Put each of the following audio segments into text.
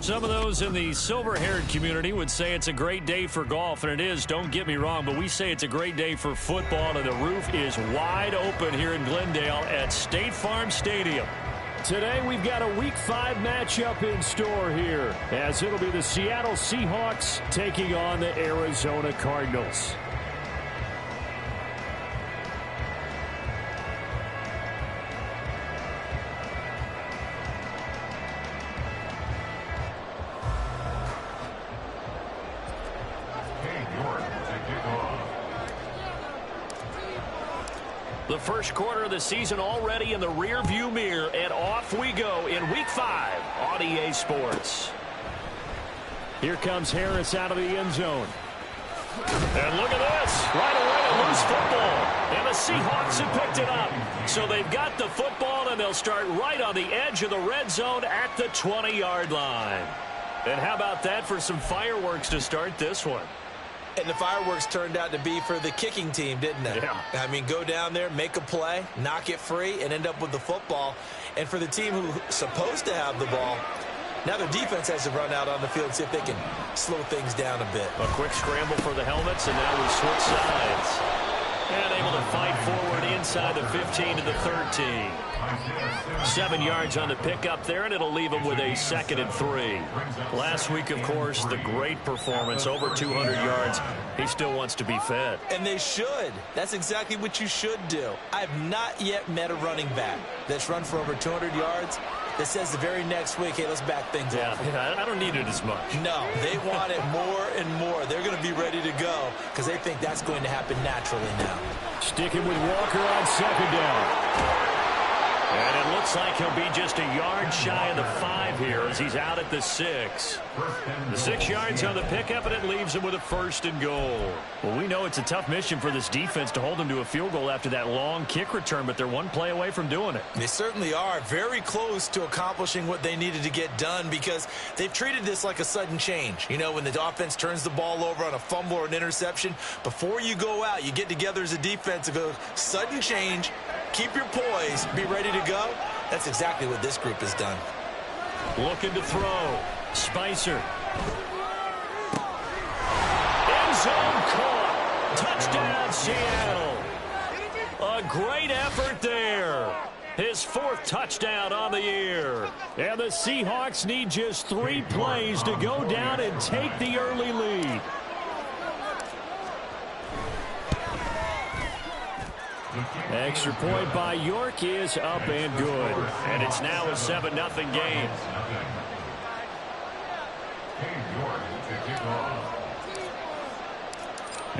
Some of those in the silver-haired community would say it's a great day for golf, and it is, don't get me wrong, but we say it's a great day for football, and the roof is wide open here in Glendale at State Farm Stadium. Today we've got a Week 5 matchup in store here, as it'll be the Seattle Seahawks taking on the Arizona Cardinals. The first quarter of the season already in the rear-view mirror, and off we go in Week 5 on EA Sports. Here comes Harris out of the end zone. And look at this. Right away, a loose football. And the Seahawks have picked it up. So they've got the football, and they'll start right on the edge of the red zone at the 20-yard line. And how about that for some fireworks to start this one? And the fireworks turned out to be for the kicking team, didn't it? Yeah. I mean, go down there, make a play, knock it free, and end up with the football. And for the team who's supposed to have the ball, now their defense has to run out on the field and see if they can slow things down a bit. A quick scramble for the helmets, and now we switch sides. And able to fight forward inside the 15 to the 13. 7 yards on the pickup there, and it'll leave them with a 2nd and 3. Last week, of course, the great performance, over 200 yards. He still wants to be fed. And they should. That's exactly what you should do. I have not yet met a running back that's run for over 200 yards that says the very next week, hey, let's back things up. Yeah, I don't need it as much. No, they want it more and more. They're going to be ready to go because they think that's going to happen naturally now. Sticking with Walker on 2nd down. And it looks like he'll be just a yard shy of the 5 here as he's out at the 6. The 6 yards on the pickup, and it leaves him with a 1st and goal. Well, we know it's a tough mission for this defense to hold them to a field goal after that long kick return, but they're one play away from doing it. They certainly are very close to accomplishing what they needed to get done because they've treated this like a sudden change. You know, when the offense turns the ball over on a fumble or an interception, before you go out, you get together as a defense and go, sudden change, keep your poise, be ready to go. That's exactly what this group has done. Looking to throw. Spicer. End zone caught. Touchdown, Seattle. A great effort there. His 4th touchdown on the year. And the Seahawks need just 3 plays to go down and take the early lead. Extra point by York is up and good. And it's now a 7-0 game.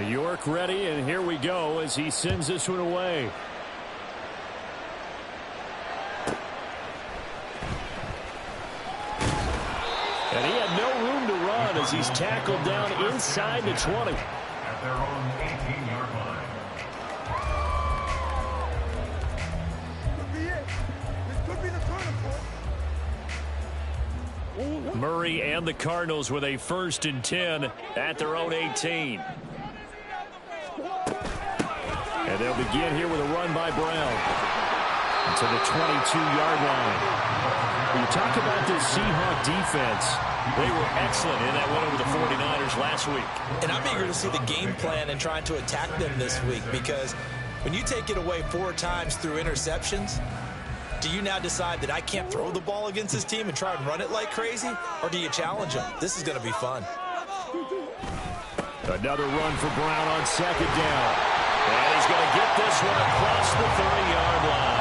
York ready, and here we go as he sends this one away. And he had no room to run as he's tackled down inside the 20. At their own 18-yard line. Murray and the Cardinals with a 1st and 10 at their own 18. And they'll begin here with a run by Brown to the 22-yard line. When you talk about this Seahawk defense, they were excellent in that win over the 49ers last week. And I'm eager to see the game plan and trying to attack them this week because when you take it away 4 times through interceptions, do you now decide that I can't throw the ball against this team and try and run it like crazy? Or do you challenge them? This is going to be fun. Another run for Brown on 2nd down. And he's going to get this one across the 30-yard line.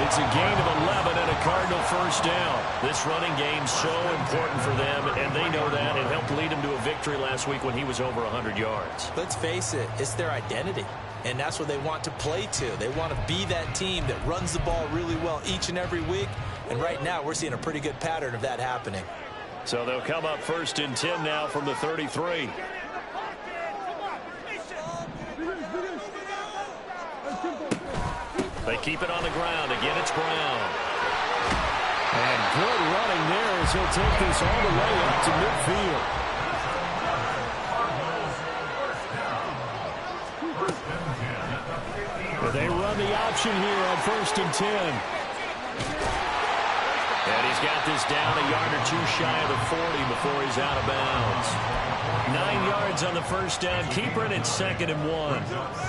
It's a gain of 11 and a Cardinal 1st down. This running game's so important for them, and they know that. It helped lead him to a victory last week when he was over 100 yards. Let's face it, it's their identity. And that's what they want to play to. They want to be that team that runs the ball really well each and every week. And right now, we're seeing a pretty good pattern of that happening. So they'll come up 1st and 10 now from the 33. They keep it on the ground. Again, it's Brown. And good running there as he'll take this all the way up to midfield. They run the option here on 1st and 10. And he's got this down a yard or too shy of the 40 before he's out of bounds. 9 yards on the first down. Keeper, and it's 2nd and 1.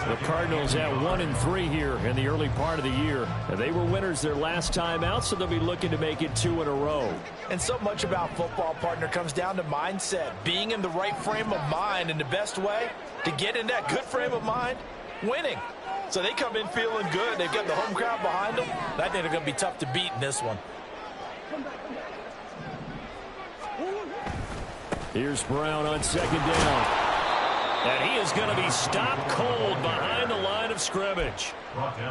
The Cardinals at 1-3 here in the early part of the year. They were winners their last time out, so they'll be looking to make it 2 in a row. And so much about football, partner, comes down to mindset. Being in the right frame of mind, and the best way to get in that good frame of mind, winning. So they come in feeling good. They've got the home crowd behind them. I think they're going to be tough to beat in this one. Here's Brown on 2nd down. And he is going to be stopped cold behind the line of scrimmage.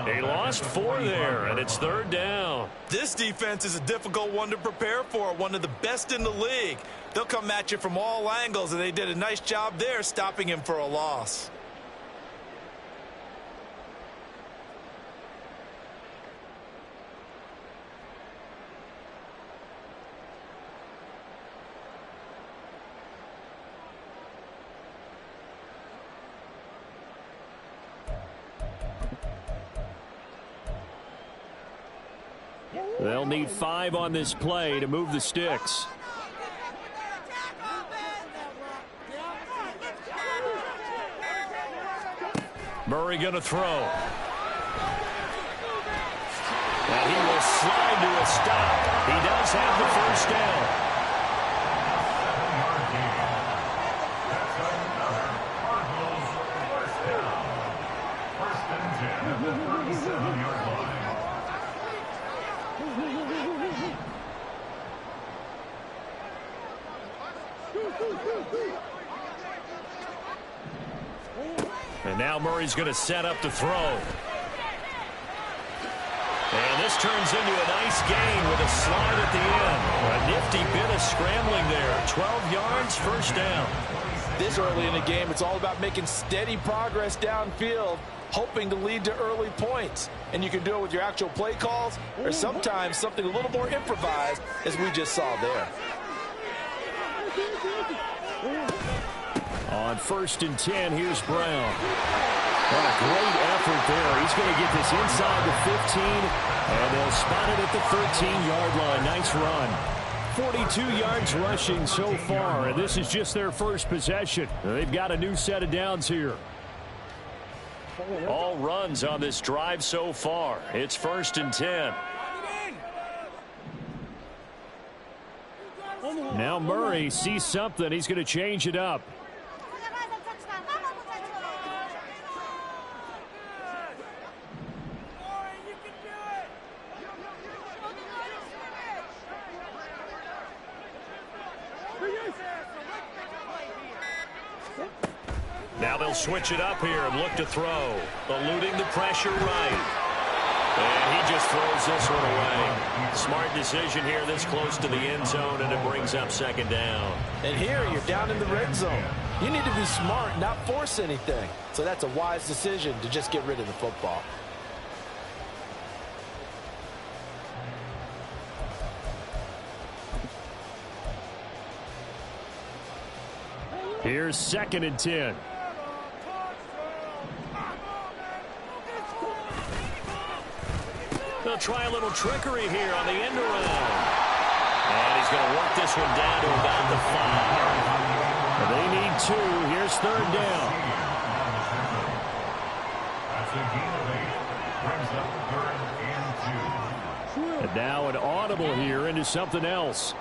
He lost 4 there, and it's 3rd down. This defense is a difficult one to prepare for, one of the best in the league. They'll come at you from all angles, and they did a nice job there stopping him for a loss. They'll need 5 on this play to move the sticks. Murray going to throw. And he will slide to a stop. He does have the first down. And now Murray's going to set up to throw. And this turns into a nice gain with a slide at the end. A nifty bit of scrambling there. 12 yards, first down. This early in the game, it's all about making steady progress downfield, hoping to lead to early points. And you can do it with your actual play calls, or sometimes something a little more improvised, as we just saw there. On 1st and 10, here's Brown. What a great effort there. He's going to get this inside the 15, and they'll spot it at the 13-yard line. Nice run. 42 yards rushing so far, and this is just their first possession. They've got a new set of downs here. All runs on this drive so far. It's 1st and 10. Now Murray sees something. He's going to change it up. Now they'll switch it up here and look to throw. Eluding the pressure right. And he just throws this one away. Smart decision here this close to the end zone, and it brings up 2nd down. And here you're down in the red zone. You need to be smart, not force anything. So that's a wise decision to just get rid of the football. Here's 2nd and 10. They'll try a little trickery here on the end around. And he's going to work this one down to about the 5. They need 2. Here's 3rd down. That's a gain of 8. Brings up 3rd and 2. And now an audible here into something else.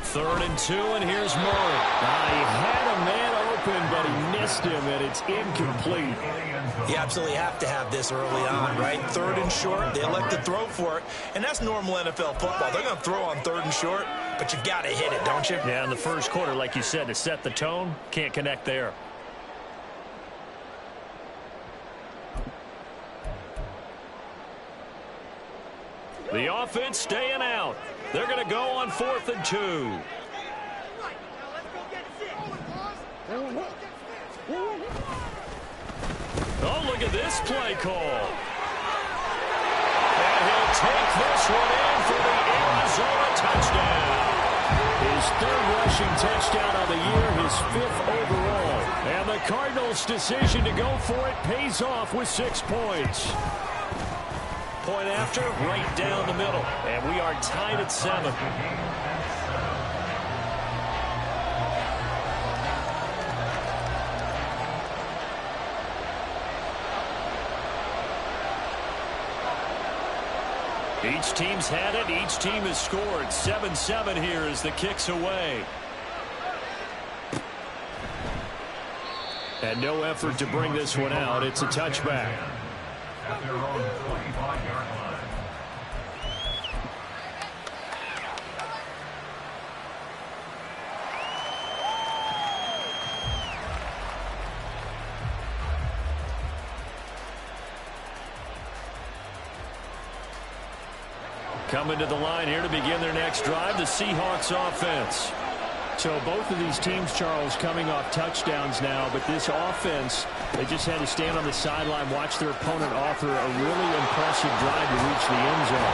3rd and 2, and here's Murray. He had a man open, but he missed him, and it's incomplete. You absolutely have to have this early on, right? 3rd and short, they elect to throw for it, and that's normal NFL football. They're going to throw on 3rd and short, but you've got to hit it, don't you? Yeah, in the first quarter, like you said, to set the tone, can't connect there. The offense staying out. They're going to go on 4th and 2. Oh, look at this play call. And he'll take this one in for the Arizona touchdown. His 3rd rushing touchdown of the year, his 5th overall. And the Cardinals' decision to go for it pays off with 6 points. Point after, right down the middle. And we are tied at 7. Each team's had it. Each team has scored. 7-7 here as the kick's away. And no effort to bring this one out. It's a touchback. At their own 25-yard line. Coming to the line here to begin their next drive, the Seahawks offense. So both of these teams, Charles, coming off touchdowns now, but this offense, they just had to stand on the sideline, watch their opponent offer a really impressive drive to reach the end zone.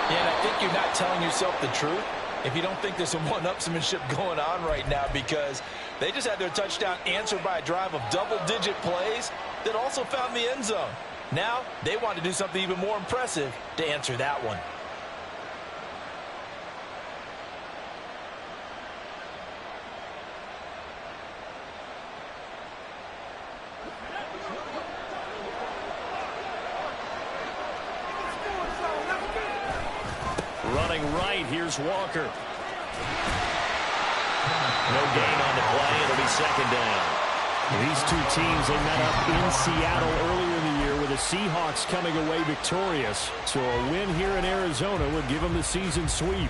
Yeah, and I think you're not telling yourself the truth if you don't think there's some one-upsmanship going on right now, because they just had their touchdown answered by a drive of double-digit plays that also found the end zone. Now they want to do something even more impressive to answer that one. Running right, here's Walker. No gain on the play. It'll be second down. These two teams, they met up in Seattle earlier in the year with the Seahawks coming away victorious. So a win here in Arizona would give them the season sweep.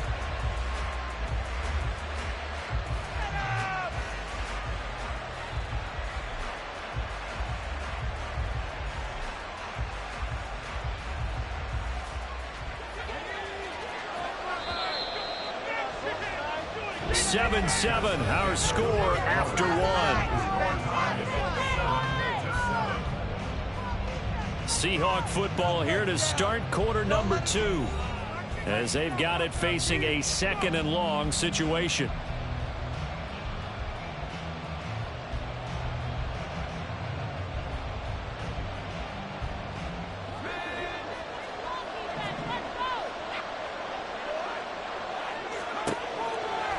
Seven, our score after one. Seahawk football here to start quarter number 2, as they've got it facing a 2nd and long situation.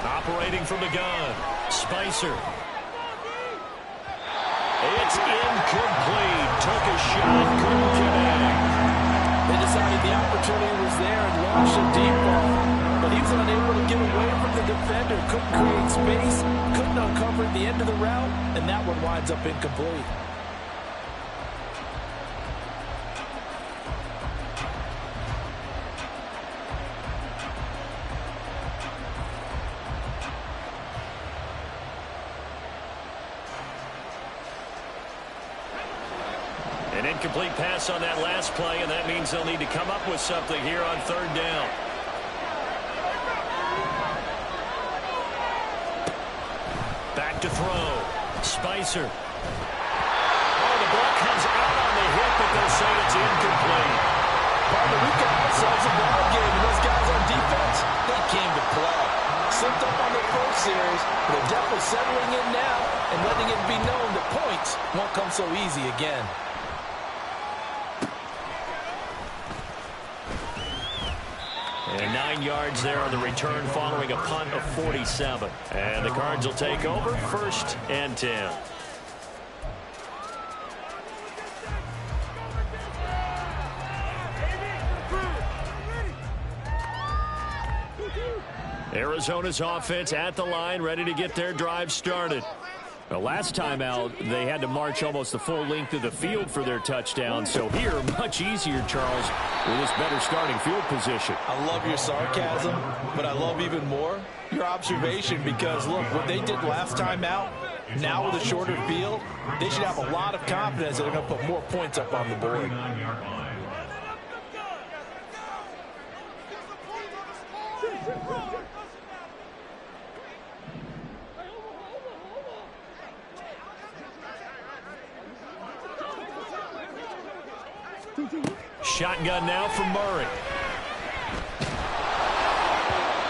Operating from the gun, Spicer. It's incomplete. Took a shot, couldn't connect. They decided the opportunity was there and launched a deep ball, but he was unable to get away from the defender. Couldn't create space, couldn't uncover the end of the route, and that one winds up incomplete. An incomplete pass on that last play, and that means they'll need to come up with something here on 3rd down. Back to throw. Spicer. Oh, the ball comes out on the hip, but they'll say it's incomplete. We've got ourselves a ball game, and those guys on defense, they came to play. Slipped up on their first series, but they're definitely settling in now and letting it be known that points won't come so easy again. And 9 yards there on the return following a punt of 47. And the Cards will take over 1st and 10. Arizona's offense at the line, ready to get their drive started. The last time out, they had to march almost the full length of the field for their touchdown. So here, much easier, Charles, with this better starting field position. I love your sarcasm, but I love even more your observation, because, look, what they did last time out, now with a shorter field, they should have a lot of confidence that they're going to put more points up on the board. Shotgun now from Murray.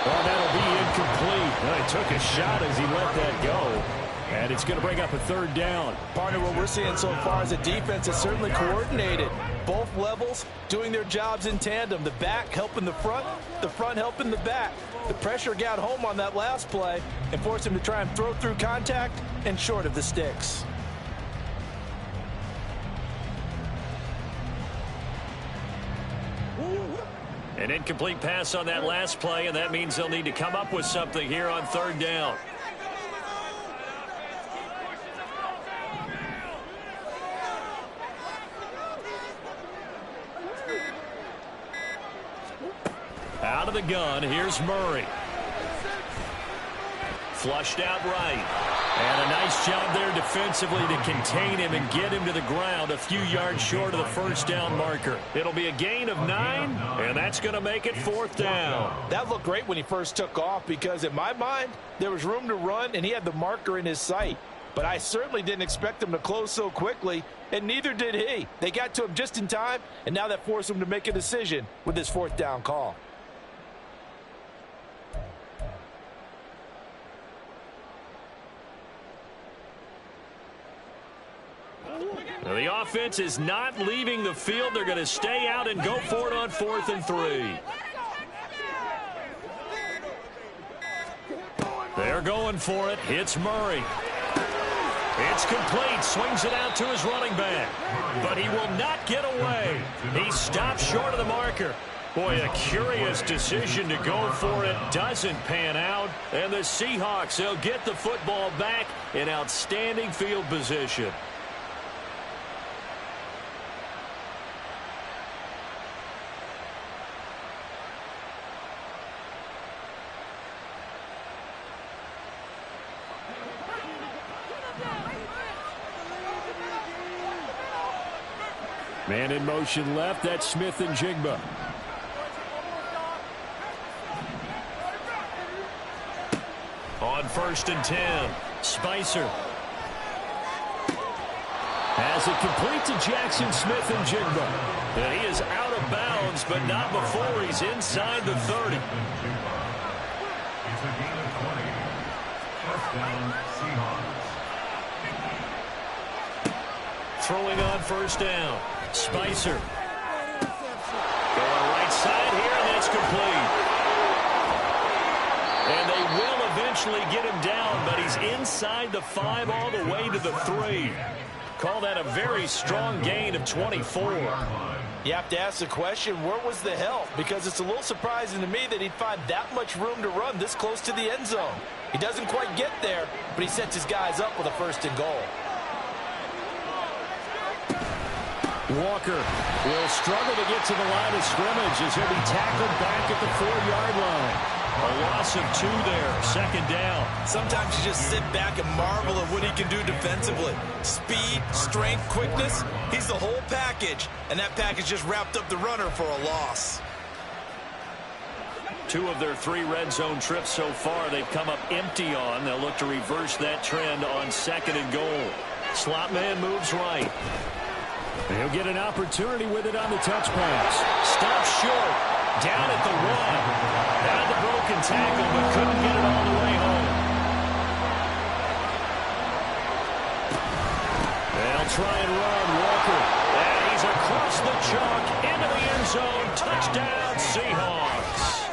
Well, that'll be incomplete. Well, he took a shot as he let that go. And it's going to bring up a third down. Partner, what we're seeing so far is the defense is certainly coordinated. Both levels doing their jobs in tandem. The back helping the front helping the back. The pressure got home on that last play and forced him to try and throw through contact and short of the sticks. An incomplete pass on that last play, and that means they'll need to come up with something here on third down. Out of the gun, here's Murray. Flushed out right. And a nice job there defensively to contain him and get him to the ground a few yards short of the first down marker. It'll be a gain of 9, and that's going to make it fourth down. That looked great when he first took off because in my mind, there was room to run and he had the marker in his sight. But I certainly didn't expect him to close so quickly, and neither did he. They got to him just in time, and now that forced him to make a decision with his fourth down call. Now the offense is not leaving the field. They're going to stay out and go for it on 4th and 3. They're going for it. Hits Murray. It's complete. Swings it out to his running back. But he will not get away. He stops short of the marker. Boy, a curious decision to go for it. Doesn't pan out. And the Seahawks, they'll get the football back in outstanding field position. Man in motion left. That's Smith and Jigba. On 1st and 10, Spicer. Has it complete to Jackson Smith and Jigba. And he is out of bounds, but not before he's inside the 30. It's a gain of 20. First down, Seahawks. Throwing on 1st down. Spicer. Going right side here, and that's complete. And they will eventually get him down, but he's inside the 5 all the way to the 3. Call that a very strong gain of 24. You have to ask the question, where was the help? Because it's a little surprising to me that he'd find that much room to run this close to the end zone. He doesn't quite get there, but he sets his guys up with a 1st and goal. Walker will struggle to get to the line of scrimmage as he'll be tackled back at the 4-yard line. A loss of 2 there, 2nd down. Sometimes you just sit back and marvel at what he can do defensively. Speed, strength, quickness, he's the whole package. And that package just wrapped up the runner for a loss. 2 of their 3 red zone trips so far they've come up empty on. They'll look to reverse that trend on 2nd and goal. Slot man moves right. He'll get an opportunity with it on the touch pass. Stops short. Down at the 1. Had the broken tackle, but couldn't get it all the way home. They'll try and run Walker. And he's across the chalk into the end zone. Touchdown, Seahawks.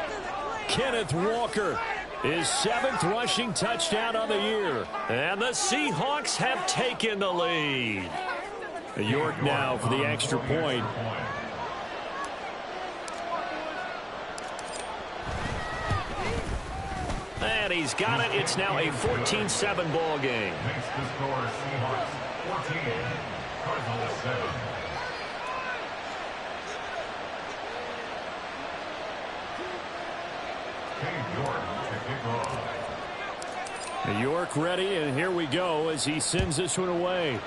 Kenneth Walker, his 7th rushing touchdown on the year. And the Seahawks have taken the lead. York now for the extra point. And he's got it. It's now a 14-7 ball game. Makes the score Seahawks 14, Cardinals 7. Cade York to kick off. York ready, and here we go as he sends this one away.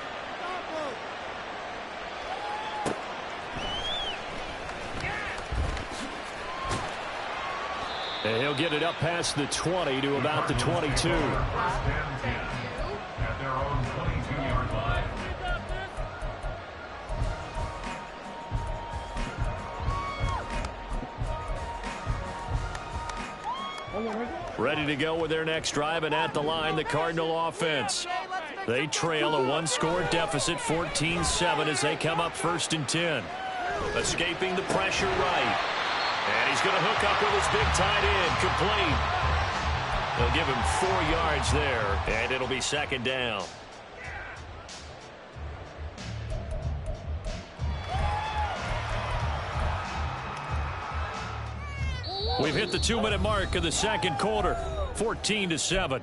And he'll get it up past the 20 to about the 22. First down 10 at their own 22-yard line. Ready to go with their next drive, and at the line, the Cardinal offense. They trail a one-score deficit, 14-7, as they come up 1st and 10. Escaping the pressure right. And he's going to hook up with his big tight end. Complete. They'll give him 4 yards there, and it'll be 2nd down. We've hit the 2-minute mark of the 2nd quarter, 14-7.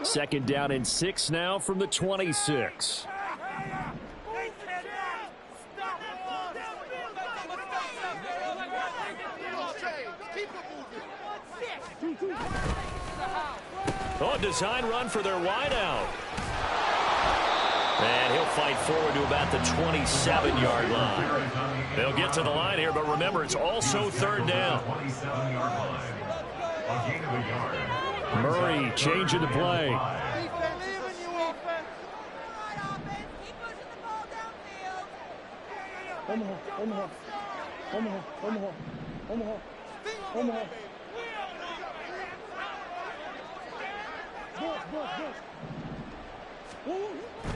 Second down and 6 now from the 26. Oh, design run for their wideout. And he'll fight forward to about the 27-yard line. They'll get to the line here, but remember, it's also 3rd down. Murray changing the play.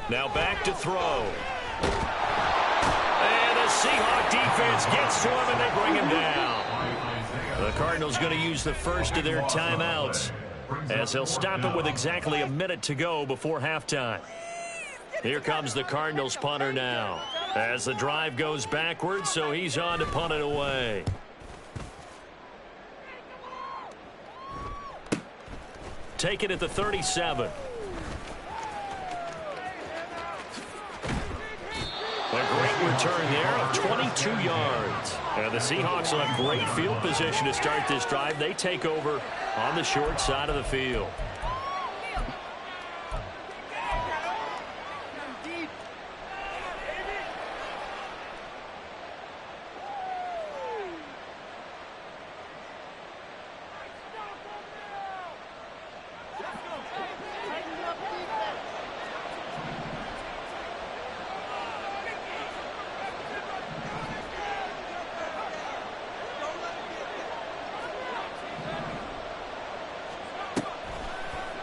Now back to throw. And the Seahawk defense gets to him, and they bring him down. The Cardinals going to use the first of their timeouts, as they'll stop it with exactly a minute to go before halftime. Here comes the Cardinals punter now, as the drive goes backwards, so he's on to punt it away. Take it at the 37. A great return there of 22 yards. And the Seahawks will have great field position to start this drive. They take over on the short side of the field.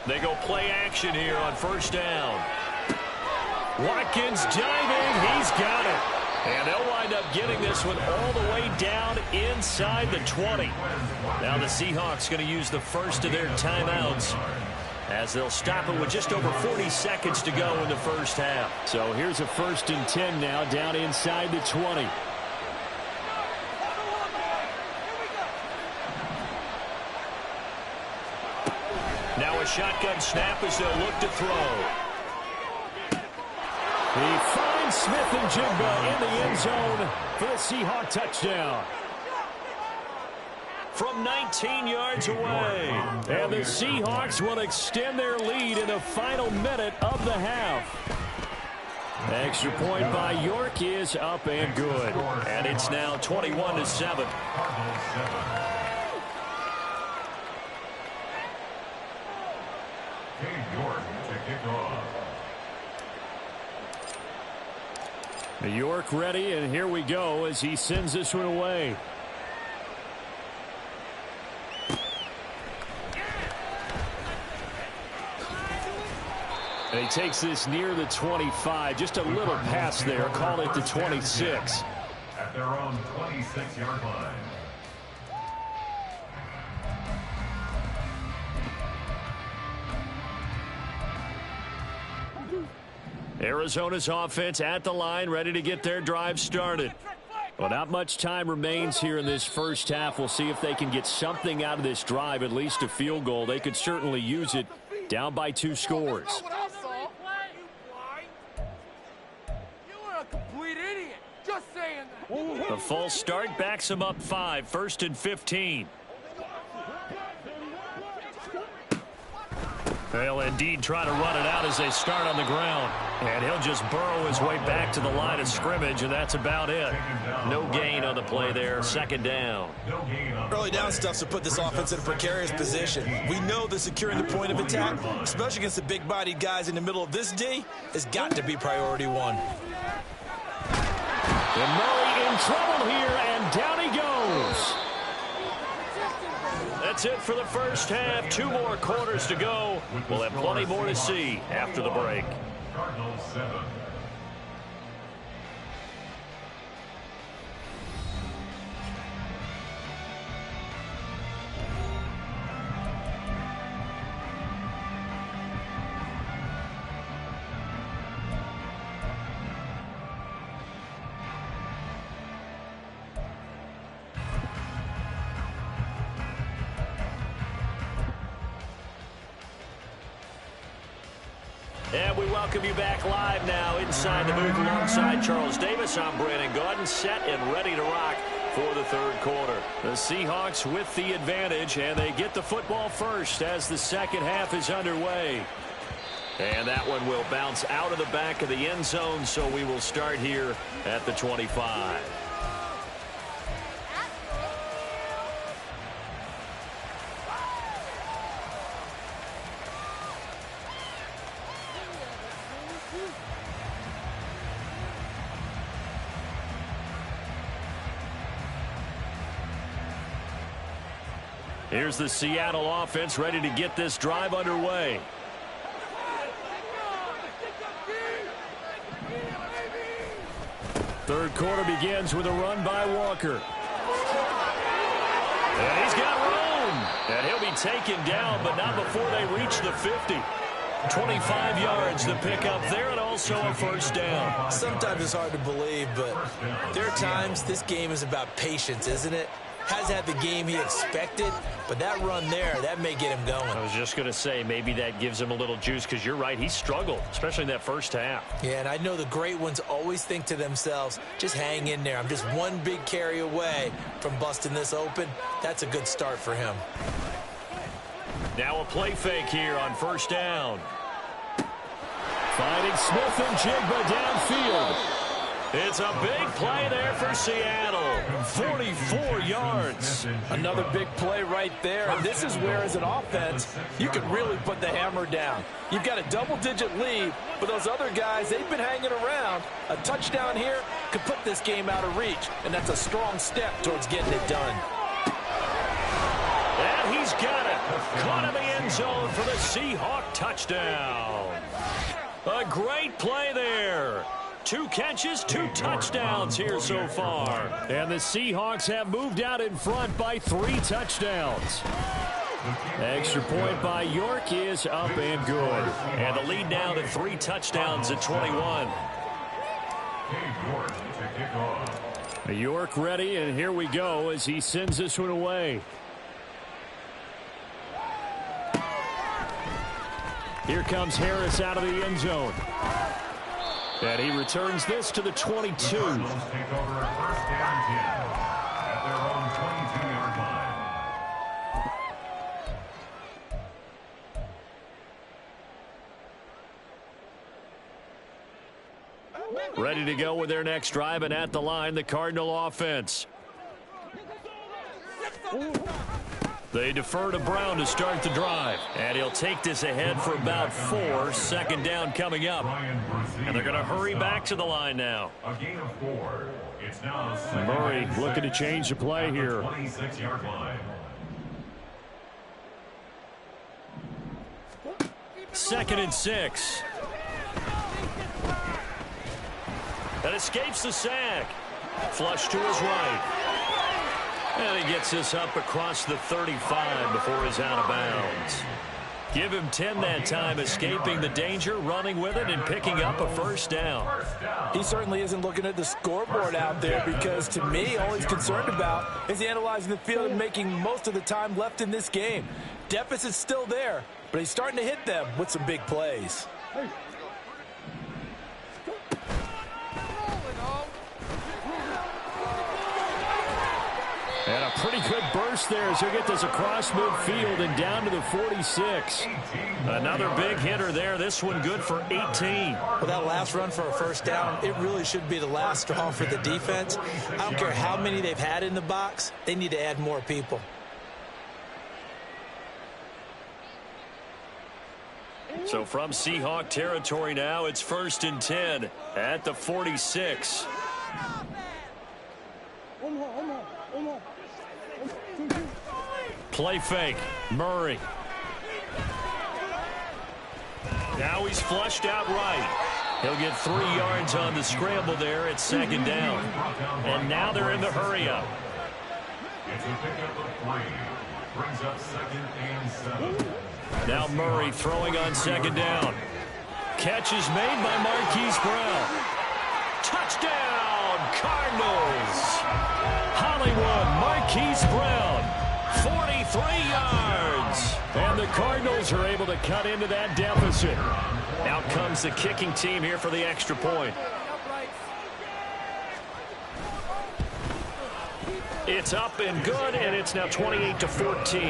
They go play action here on 1st down. Watkins diving. He's got it. And they'll wind up getting this one all the way down inside the 20. Now the Seahawks going to use the first of their timeouts, as they'll stop it with just over 40 seconds to go in the first half. So here's a 1st and 10 now, down inside the 20. Now a shotgun snap as they'll look to throw. He finds Smith-Njigba in the end zone for the Seahawk touchdown. From 19 yards away. And the Seahawks will extend their lead in the final minute of the half. Extra point by York is up and good. And it's now 21-7. York ready, and here we go as he sends this one away. And he takes this near the 25, just a little pass there, call it the 26. At their own 26-yard line. Arizona's offense at the line, ready to get their drive started. Well, not much time remains here in this first half. We'll see if they can get something out of this drive, at least a field goal. They could certainly use it, down by 2 scores. The false start backs them up 5, 1st and 15. They'll indeed try to run it out as they start on the ground. And he'll just burrow his way back to the line of scrimmage, and that's about it. No gain on the play there, 2nd down. Early down stuff to put this offense in a precarious position. We know that securing the point of attack, especially against the big-bodied guys in the middle of this D, has got to be priority 1. And Murray in trouble here, and down he goes. That's it for the first half. 2 more quarters to go. We'll have plenty more to see after the break. Cardinals 7. And we welcome you back live now inside the booth alongside Charles Davis. I'm Brandon Gaudin, set and ready to rock for the third quarter. The Seahawks with the advantage, and they get the football first as the second half is underway. And that one will bounce out of the back of the end zone, so we will start here at the 25. Here's the Seattle offense ready to get this drive underway. Third quarter begins with a run by Walker. And he's got room. And he'll be taken down, but not before they reach the 50. 25 yards to pick up there, and also a first down. Sometimes it's hard to believe, but there are times this game is about patience, isn't it? Has had the game he expected, but that run there, that may get him going. I was just going to say, maybe that gives him a little juice, because you're right, he struggled, especially in that first half. Yeah, and I know the great ones always think to themselves, just hang in there. I'm just one big carry away from busting this open. That's a good start for him. Now a play fake here on first down. Finding Smith and Jigba downfield. It's a big play there for Seattle. 44 yards. Another big play right there. And this is where, as an offense, you can really put the hammer down. You've got a double-digit lead, but those other guys, they've been hanging around. A touchdown here could put this game out of reach, and that's a strong step towards getting it done. And he's got it. Caught in the end zone for the Seahawk touchdown. A great play there. 2 catches, 2 touchdowns here so far. And the Seahawks have moved out in front by 3 touchdowns. Extra point by York is up and good. And the lead now to 3 touchdowns at 21. York ready, and here we go as he sends this one away. Here comes Harris out of the end zone. And he returns this to the 22. The Cardinals take over first down 10 at their own 22-yard line. Ready to go with their next drive, and at the line, the Cardinal offense. They defer to Brown to start the drive. And he'll take this ahead for about 4. Second down coming up. And they're going to hurry back to the line now. A gain of 4. It's now Murray looking to change the play here. 26-yard line. Second and 6. That escapes the sack. Flush to his right. And he gets this up across the 35 before he's out of bounds. Give him 10 that time, escaping the danger, running with it, and picking up a first down. He certainly isn't looking at the scoreboard out there, because to me, all he's concerned about is analyzing the field and making most of the time left in this game. Deficit's still there, but he's starting to hit them with some big plays. And a pretty good burst there as he'll get this across midfield and down to the 46. Another big hitter there. This one good for 18. Well, that last run for a first down, it really should be the last straw for the defense. I don't care how many they've had in the box. They need to add more people. So from Seahawk territory now, it's 1st and 10 at the 46. Play fake. Murray. Now he's flushed out right. He'll get 3 yards on the scramble there at second down. And now they're in the hurry-up. It's a pickup of 3. Brings up 2nd and 7. Now Murray throwing on second down. Catch is made by Marquise Brown. Touchdown, Cardinals. Hollywood, Marquise Brown, 43 yards. And the Cardinals are able to cut into that deficit. Out comes the kicking team here for the extra point. It's up and good, and it's now 28-14.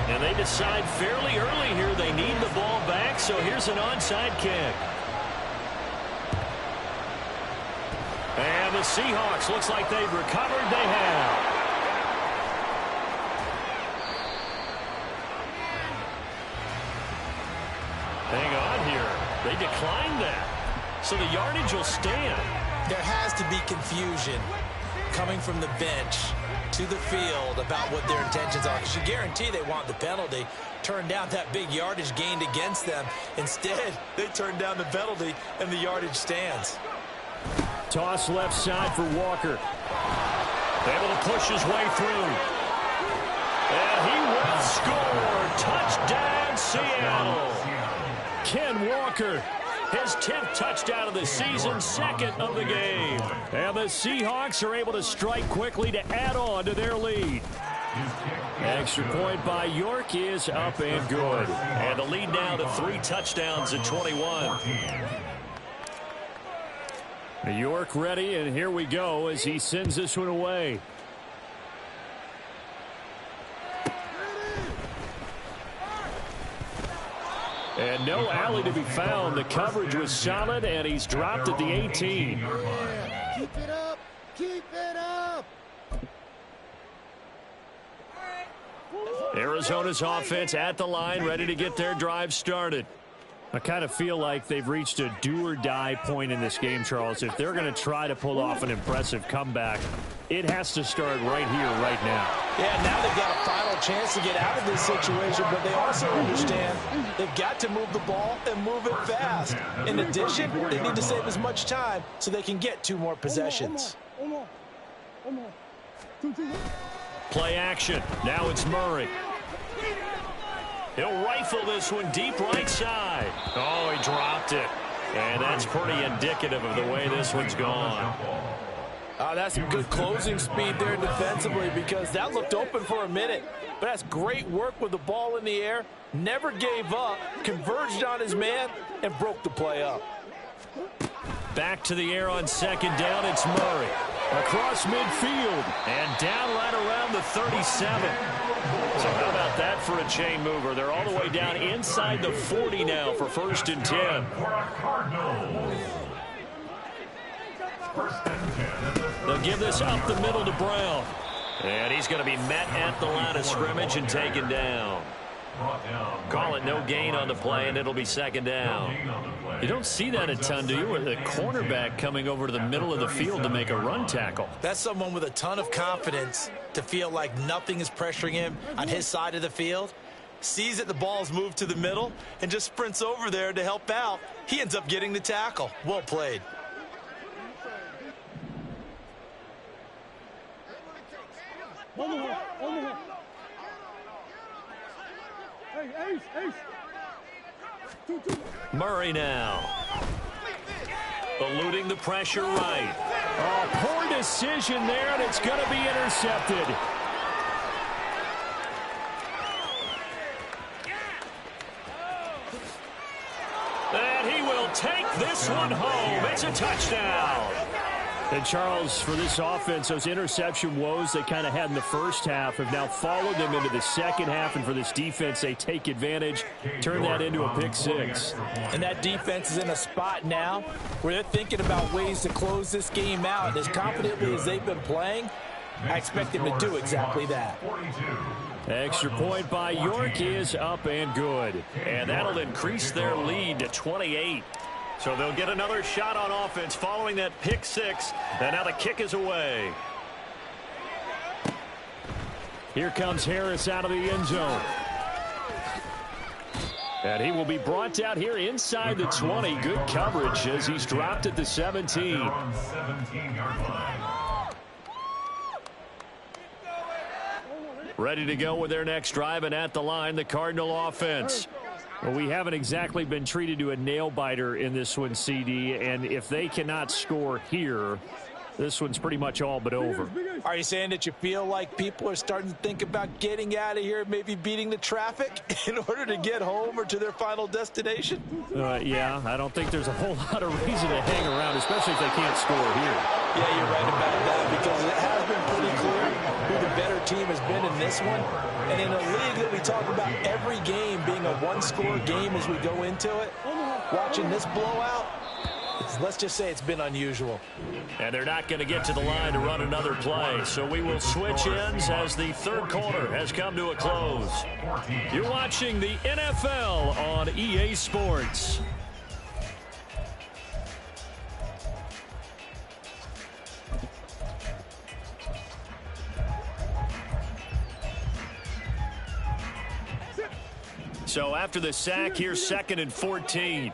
And they decide fairly early here they need the ball back, so here's an onside kick. And the Seahawks, looks like they've recovered. They have. Hang on here. They declined that. So the yardage will stand. There has to be confusion coming from the bench to the field about what their intentions are, because you guarantee they want the penalty. Turn down that big yardage gained against them. Instead, they turn down the penalty, and the yardage stands. Toss left side for Walker. Able to push his way through. And he will score. Touchdown, Seattle. Ken Walker, his 10th touchdown of the season, 2nd of the game. And the Seahawks are able to strike quickly to add on to their lead. Extra point by York is up and good. And the lead now to 3 touchdowns at 21. York ready, and here we go as he sends this one away. And no alley to be found. The coverage was solid, and he's dropped at the 18. Yeah. Keep it up. Keep it up. Arizona's offense at the line, ready to get their drive started. I kind of feel like they've reached a do-or-die point in this game, Charles. If they're going to try to pull off an impressive comeback, it has to start right here, right now. Yeah, now they've got a final chance to get out of this situation, but they also understand they've got to move the ball and move it fast. In addition, they need to save as much time so they can get 2 more possessions. Play action. Now it's Murray. He'll rifle this one deep right side. Oh, he dropped it. And that's pretty indicative of the way this one's gone. That's some good closing speed there defensively, because that looked open for a minute. But that's great work with the ball in the air. Never gave up, converged on his man, and broke the play up. Back to the air on second down. It's Murray. Across midfield. And down right around the 37. So how about that for a chain mover? They're all the way down inside the 40 now for 1st and 10. They'll give this up the middle to Brown. And he's going to be met at the line of scrimmage and taken down. Call it no gain on the play, and it'll be 2nd down. You don't see that a ton, do you, with a cornerback coming over to the middle of the field to make a run tackle? That's someone with a ton of confidence to feel like nothing is pressuring him on his side of the field. Sees that the ball's moved to the middle and just sprints over there to help out. He ends up getting the tackle. Well played. Murray now. Eluding the pressure right. Oh, poor decision there, and it's going to be intercepted. And he will take this one home. It's a touchdown. And, Charles, for this offense, those interception woes they kind of had in the first half have now followed them into the second half. And for this defense, they take advantage, turn that into a pick 6. And that defense is in a spot now where they're thinking about ways to close this game out. And as confidently as they've been playing, I expect them to do exactly that. Extra point by York is up and good. And that'll increase their lead to 28. So they'll get another shot on offense following that pick six. And now the kick is away. Here comes Harris out of the end zone. And he will be brought down here inside the 20. Good coverage as he's dropped at the 17. Ready to go with their next drive, and at the line, the Cardinal offense. Well, we haven't exactly been treated to a nail-biter in this one, CD, and if they cannot score here, this one's pretty much all but over. Are you saying that you feel like people are starting to think about getting out of here, maybe beating the traffic in order to get home or to their final destination? Yeah, I don't think there's a whole lot of reason to hang around, especially if they can't score here. Yeah, you're right about that, because it has been pretty clear who the better team has been in this one. And in a league that we talk about every game being a one-score game as we go into it, watching this blowout, let's just say it's been unusual. And they're not going to get to the line to run another play. So we will switch ends as the third quarter has come to a close. You're watching the NFL on EA Sports. So after the sack, here's 2nd and 14.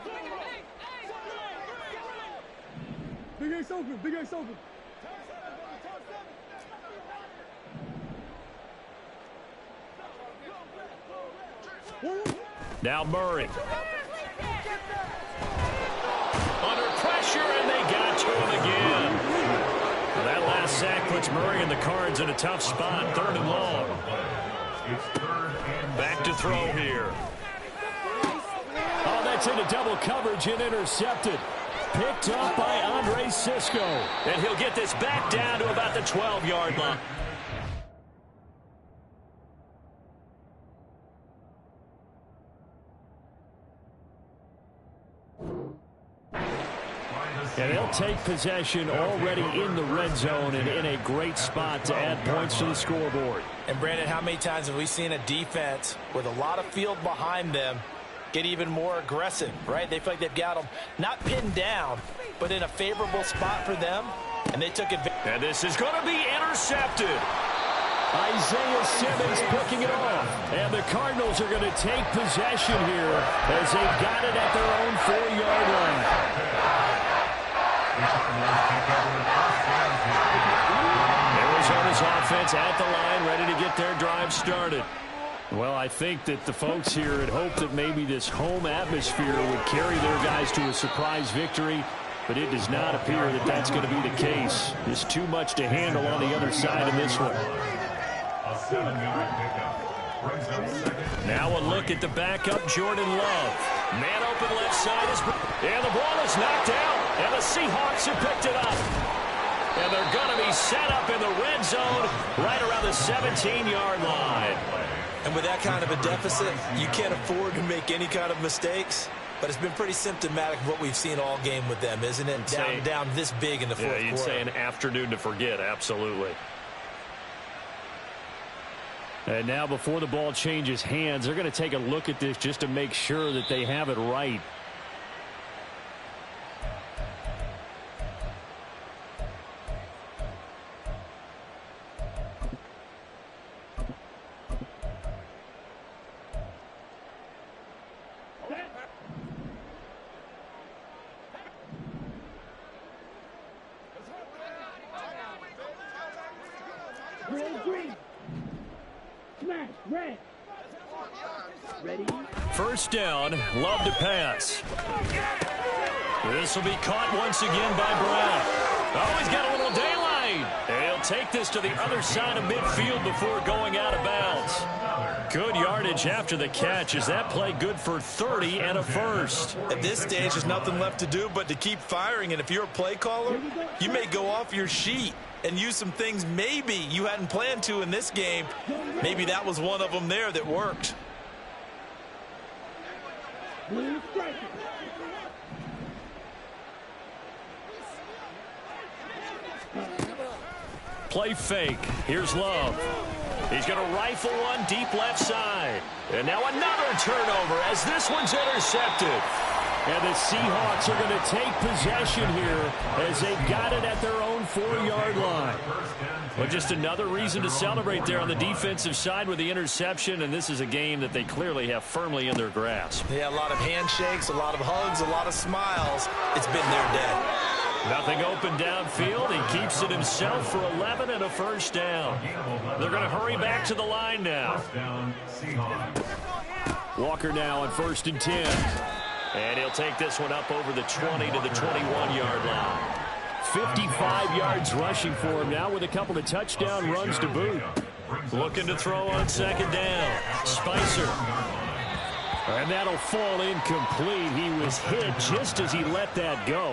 Big Ace open, Big Ace open. Now Murray. Under pressure, and they got to him again. Well, that last sack puts Murray and the Cards in a tough spot. 3rd and long. Back to throw here. Oh, that's into double coverage and intercepted. Picked up by Andre Sisco. And he'll get this back down to about the 12-yard line. And they'll take possession already in the red zone and in a great spot to add points to the scoreboard. And Brandon, how many times have we seen a defense with a lot of field behind them get even more aggressive, right? They feel like they've got them not pinned down, but in a favorable spot for them, and they took advantage. And this is going to be intercepted. Isaiah Simmons picking it off. And the Cardinals are going to take possession here as they've got it at their own 4-yard line. Arizona's offense at the line, ready to get their drive started. Well, I think that the folks here had hoped that maybe this home atmosphere would carry their guys to a surprise victory, but it does not appear that that's going to be the case. There's too much to handle on the other side of this one. Now a look at the backup, Jordan Love. Man open left side. And the ball is knocked out, and the Seahawks have picked it up. And they're going to be set up in the red zone right around the 17-yard line. And with that kind of a deficit, you can't afford to make any kind of mistakes. But it's been pretty symptomatic of what we've seen all game with them, isn't it? Down this big in the fourth quarter. Yeah, you'd say an afternoon to forget, absolutely. And now before the ball changes hands, they're going to take a look at this just to make sure that they have it right. First down, Love to pass. This will be caught once again by Brown. Oh, he's got a little daylight. And he'll take this to the other side of midfield before going out of bounds. Good yardage after the catch. Is that play good for 30 and a first? At this stage, there's nothing left to do but to keep firing. And if you're a play caller, you may go off your sheet and use some things maybe you hadn't planned to in this game. Maybe that was one of them there that worked. Play fake. Here's Love. He's going to rifle one deep left side. And now another turnover as this one's intercepted. And the Seahawks are going to take possession here as they got it at their own 4-yard line. Well, just another reason to celebrate there on the defensive side with the interception, and this is a game that they clearly have firmly in their grasp. Yeah, a lot of handshakes, a lot of hugs, a lot of smiles. It's been their day. Nothing open downfield. He keeps it himself for 11 and a first down. They're going to hurry back to the line now. Walker now on 1st and 10. And he'll take this one up over the 20 to the 21-yard line. 55 yards rushing for him now with a couple of touchdown runs to boot. Looking to throw on second down. Spicer. And that'll fall incomplete. He was hit just as he let that go.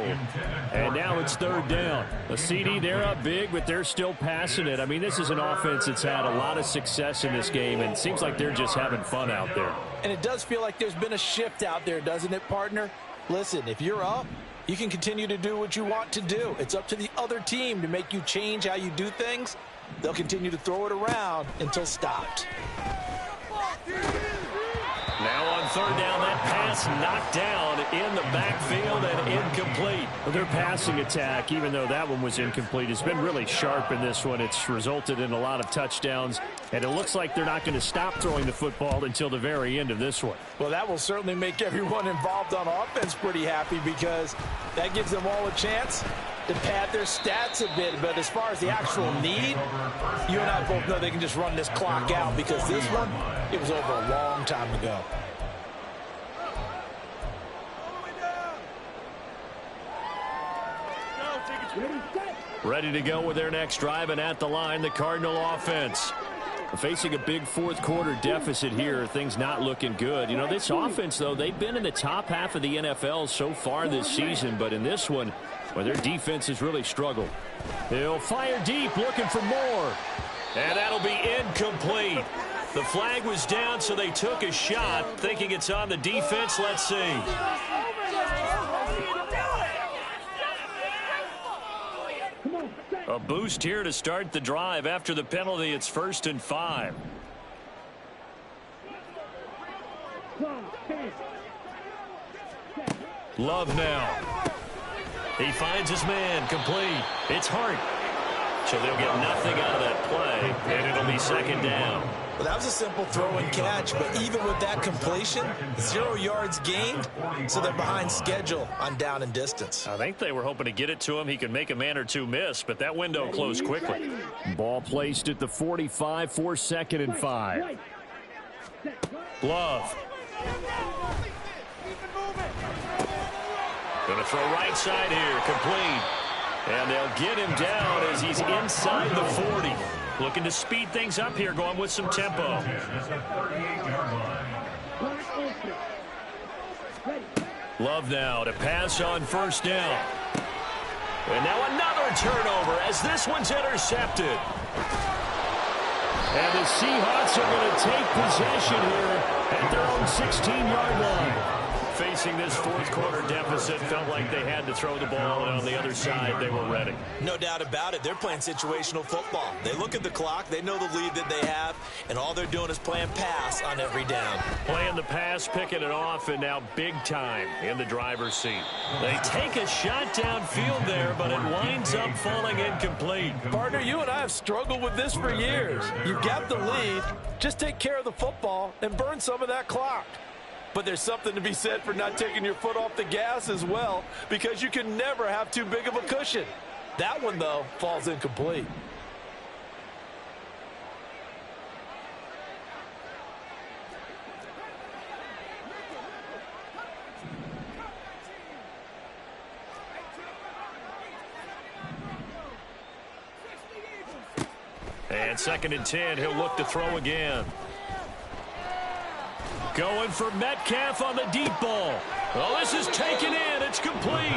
And now it's 3rd down. The CD, they're up big, but they're still passing it. I mean, this is an offense that's had a lot of success in this game, and it seems like they're just having fun out there. And it does feel like there's been a shift out there, doesn't it, partner? Listen, if you're up, you can continue to do what you want to do. It's up to the other team to make you change how you do things. They'll continue to throw it around until stopped. Now on 3rd down, that pass knocked down in the backfield and incomplete. Their passing attack, even though that one was incomplete, has been really sharp in this one. It's resulted in a lot of touchdowns, and it looks like they're not going to stop throwing the football until the very end of this one. Well, that will certainly make everyone involved on offense pretty happy because that gives them all a chance to pad their stats a bit. But as far as the actual need, you and I both know they can just run this clock out because this one, it was over a long time ago. Ready to go with their next drive, and at the line, the Cardinal offense. Facing a big fourth-quarter deficit here, things not looking good. You know, this offense, though, they've been in the top half of the NFL so far this season, but in this one, well, their defense has really struggled. They'll fire deep, looking for more. And that'll be incomplete. The flag was down, so they took a shot, thinking it's on the defense. Let's see. A boost here to start the drive. After the penalty, it's 1st and 5. Love now. He finds his man, complete. It's Hart. So they'll get nothing out of that play, and it'll be 2nd down. Well, that was a simple throw and catch, but even with that completion, 0 yards gained, so they're behind schedule on down and distance. I think they were hoping to get it to him. He could make a man or two miss, but that window closed quickly. Ball placed at the 45 for 2nd and 5. Love. Going to throw right side here, complete. And they'll get him down as he's inside the 40. Looking to speed things up here, going with some tempo. Love now to pass on 1st down. And now another turnover as this one's intercepted. And the Seahawks are going to take possession here at their own 16-yard line. Facing this fourth-quarter deficit, felt like they had to throw the ball, and on the other side, they were ready. No doubt about it. They're playing situational football. They look at the clock, they know the lead that they have, and all they're doing is playing pass on every down. Playing the pass, picking it off, and now big time in the driver's seat. They take a shot downfield there, but it winds up falling incomplete. Partner, you and I have struggled with this for years. You've got the lead. Just take care of the football and burn some of that clock. But there's something to be said for not taking your foot off the gas as well, because you can never have too big of a cushion. That one, though, falls incomplete. And 2nd and 10, he'll look to throw again. Going for Metcalf on the deep ball. Oh, this is taken in. It's complete.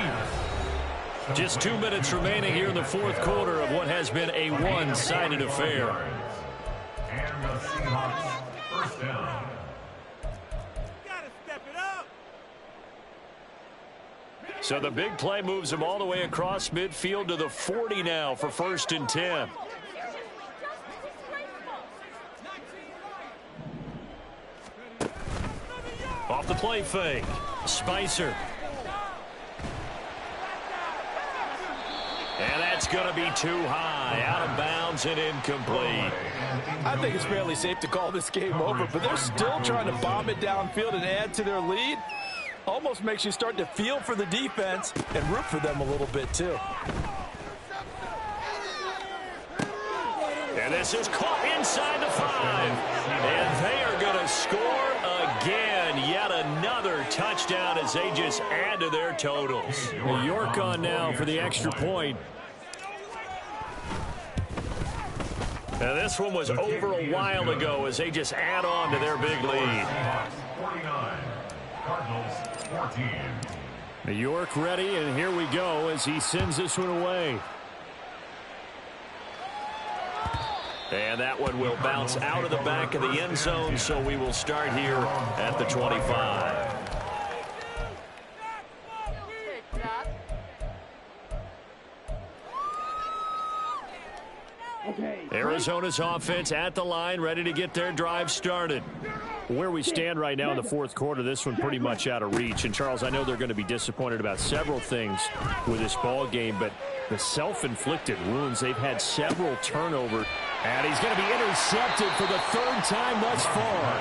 Just 2 minutes remaining here in the fourth quarter of what has been a one-sided affair. And the Seahawks, 1st down. So the big play moves him all the way across midfield to the 40 now for 1st and 10. Off the play fake. Spicer. going to be too high, out of bounds and incomplete. I think it's fairly safe to call this game over, but they're still trying to bomb it downfield and add to their lead. Almost makes you start to feel for the defense and root for them a little bit too. And this is caught inside the 5. And they are going to score again. Yet another touchdown as they just add to their totals. Well, York on now for the extra point. Now this one was over a while ago as they just add on to their big lead. 49, Cardinals 14. York ready, and here we go as he sends this one away. And that one will bounce out of the back of the end zone, so we will start here at the 25. Arizona's offense at the line, ready to get their drive started. Where we stand right now in the fourth quarter, this one pretty much out of reach. And, Charles, I know they're going to be disappointed about several things with this ball game, but the self-inflicted wounds, they've had several turnovers. And he's going to be intercepted for the third time thus far.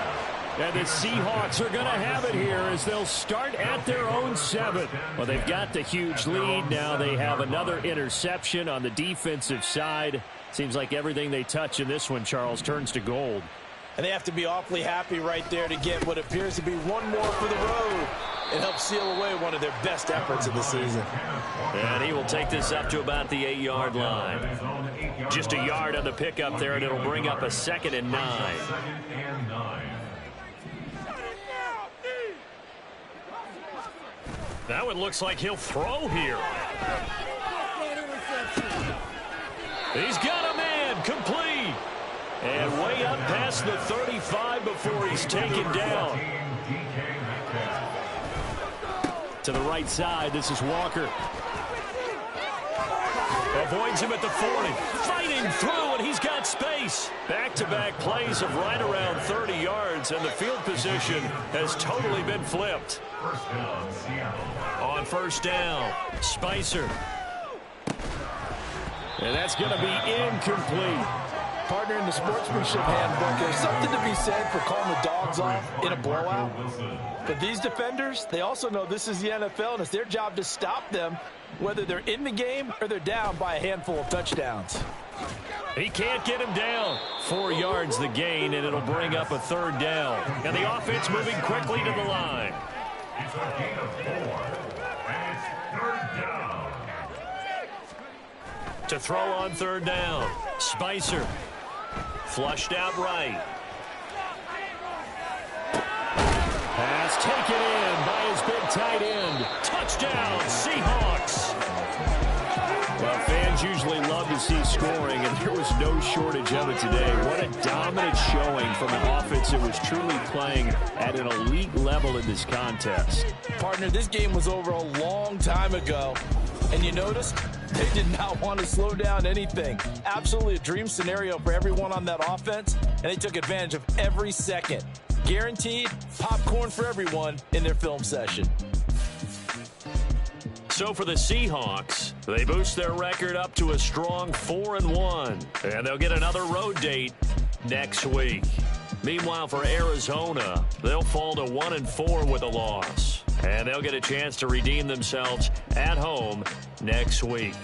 And the Seahawks are going to have it here as they'll start at their own 7. Well, they've got the huge lead. Now they have another interception on the defensive side. Seems like everything they touch in this one, Charles, turns to gold. And they have to be awfully happy right there to get what appears to be one more for the road. It helps seal away one of their best efforts of the season. And he will take this up to about the 8-yard line. Just a yard on the pickup there, and it'll bring up a 2nd and 9. That one looks like he'll throw here. He's got a man, complete. And way up past the 35 before he's taken down. To the right side, this is Walker. Avoids him at the 40. Fighting through, and he's got space. Back-to-back plays of right around 30 yards, and the field position has totally been flipped. On first down, Spicer. And that's going to be incomplete. Partner, in the sportsmanship handbook, there's something to be said for calling the dogs off in a blowout. But these defenders, they also know this is the NFL, and it's their job to stop them, whether they're in the game or they're down by a handful of touchdowns. He can't get him down. 4 yards the gain, and it'll bring up a 3rd down. And the offense moving quickly to the line. It's a gain of 4, and it's 3rd down. To throw on 3rd down, Spicer. Flushed out right. Pass taken in by his big tight end. Touchdown, Seahawks. Well, fans usually love to see scoring, and there was no shortage of it today. What a dominant showing from an offense that was truly playing at an elite level in this contest. Partner, this game was over a long time ago, and you noticed they did not want to slow down anything. Absolutely a dream scenario for everyone on that offense, and they took advantage of every second. Guaranteed popcorn for everyone in their film session. So for the Seahawks, they boost their record up to a strong 4-1, and they'll get another road date next week. Meanwhile, for Arizona, they'll fall to 1-4 with a loss, and they'll get a chance to redeem themselves at home next week.